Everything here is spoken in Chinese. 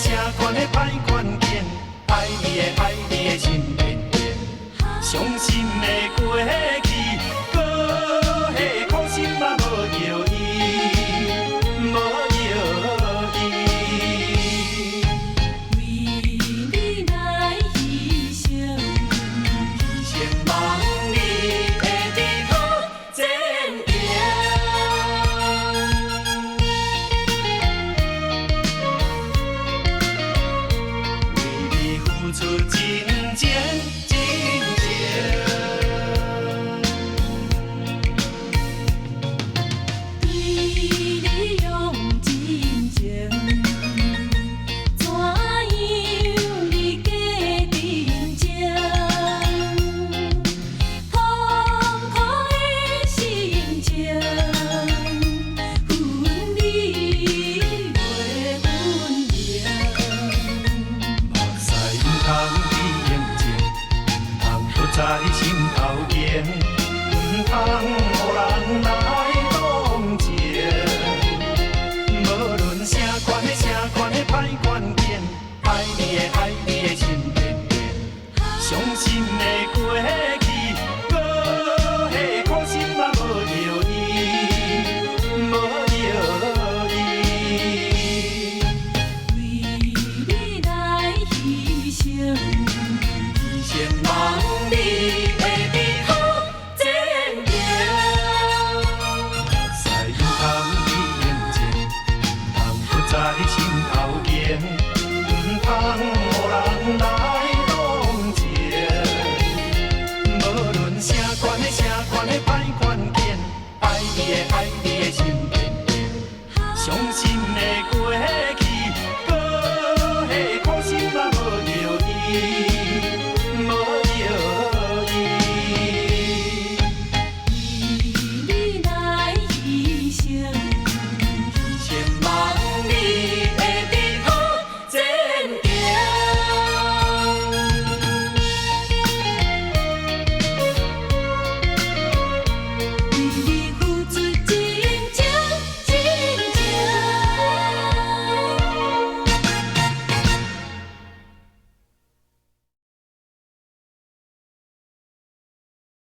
城关的歹关键，爱你的心变变，伤心的过去，搁迄苦心嘛无药医，无药医。为你来牺牲，牺牲望你会伫好前行。为你付出真情真情。对你用真情，怎样你假真情？痛苦的心情，分离袂分明。目屎毋通比眼睛，毋通搁在心头凝，毋通予人来同情。无论城关的歹关键，爱你的心变变，伤心的过去，搁迄苦心嘛无药医，无药医。为你来牺牲，牺牲望你会伫好前行。目屎毋通比眼睛，毋通搁在心